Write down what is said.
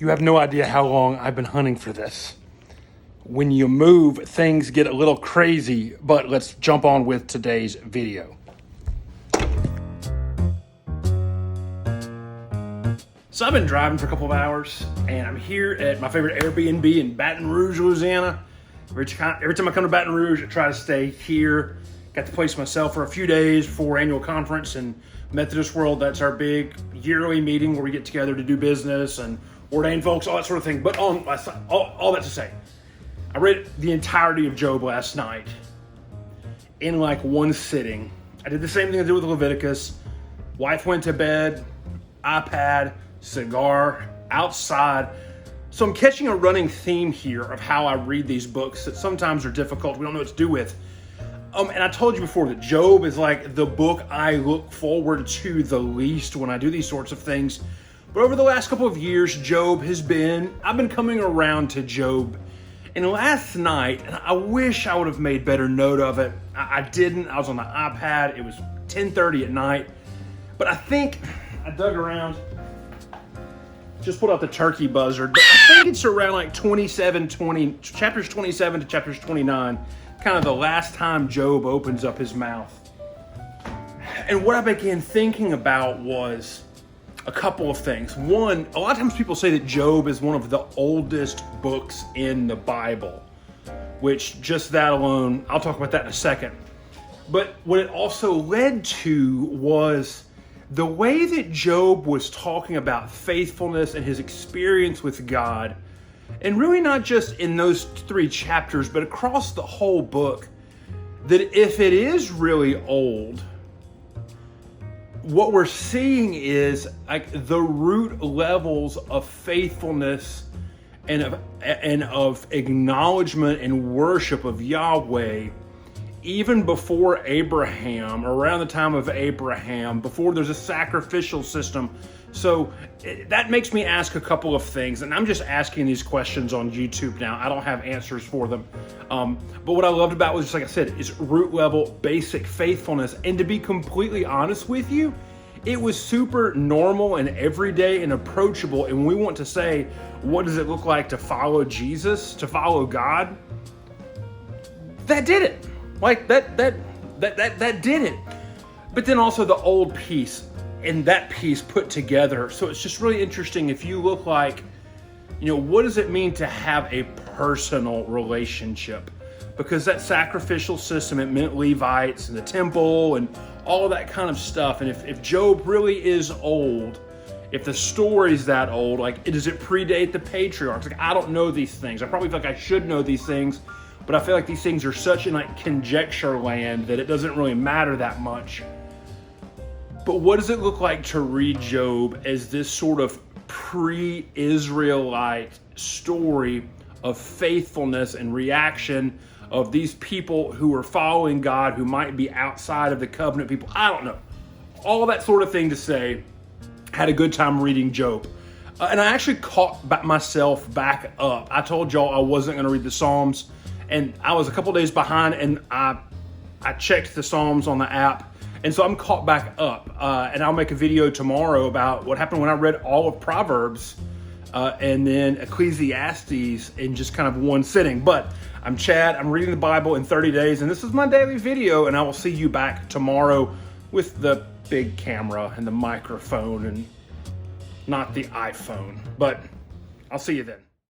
You have no idea how long I've been hunting for this. When you move, things get a little crazy, but let's jump on with today's video. So I've been driving for a couple of hours, and I'm here at my favorite Airbnb in Baton Rouge, Louisiana. Every time I come to Baton Rouge, I try to stay here. Got the place myself for a few days before annual conference in Methodist World. That's our big yearly meeting where we get together to do business and ordain folks, all that sort of thing. But all that to say, I read the entirety of Job last night in like one sitting. I did the same thing I did with Leviticus. Wife went to bed, iPad, cigar, outside. So I'm catching a running theme here of how I read these books that sometimes are difficult. We don't know what to do with. And I told you before that Job is like the book I look forward to the least when I do these sorts of things. But over the last couple of years, I've been coming around to Job. And last night, and I wish I would have made better note of it. I didn't. I was on the iPad. It was 10:30 at night. But I think I dug around, just pulled out the turkey buzzard. But I think it's around like chapters 27 to chapters 29, kind of the last time Job opens up his mouth. And what I began thinking about was a couple of things. One, a lot of times people say that Job is one of the oldest books in the Bible, which just that alone, I'll talk about that in a second. But what it also led to was the way that Job was talking about faithfulness and his experience with God, and really not just in those 3 chapters, but across the whole book, that if it is really old, what we're seeing is like the root levels of faithfulness and of acknowledgement and worship of Yahweh, even before Abraham, around the time of Abraham, before there's a sacrificial system. So that makes me ask a couple of things, and I'm just asking these questions on YouTube now. I don't have answers for them. But what I loved about it was, just like I said, is root level, basic faithfulness. And to be completely honest with you, it was super normal and everyday and approachable. And we want to say, what does it look like to follow Jesus, to follow God? That did it. Like that did it. But then also the old piece and that piece put together. So it's just really interesting if you look like, what does it mean to have a personal relationship? Because that sacrificial system, it meant Levites and the temple and all of that kind of stuff. And if Job really is old, if the story's that old, like does it predate the patriarchs? Like I don't know these things. I probably feel like I should know these things, but I feel like these things are such in like conjecture land that it doesn't really matter that much. But what does it look like to read Job as this sort of pre-Israelite story of faithfulness and reaction of these people who are following God, who might be outside of the covenant people? I don't know. All that sort of thing to say, had a good time reading Job. And I actually caught myself back up. I told y'all I wasn't going to read the Psalms, and I was a couple days behind, and I checked the Psalms on the app. And so I'm caught back up, and I'll make a video tomorrow about what happened when I read all of Proverbs and then Ecclesiastes in just kind of one sitting. But I'm Chad, I'm reading the Bible in 30 days, and this is my daily video, and I will see you back tomorrow with the big camera and the microphone and not the iPhone. But I'll see you then.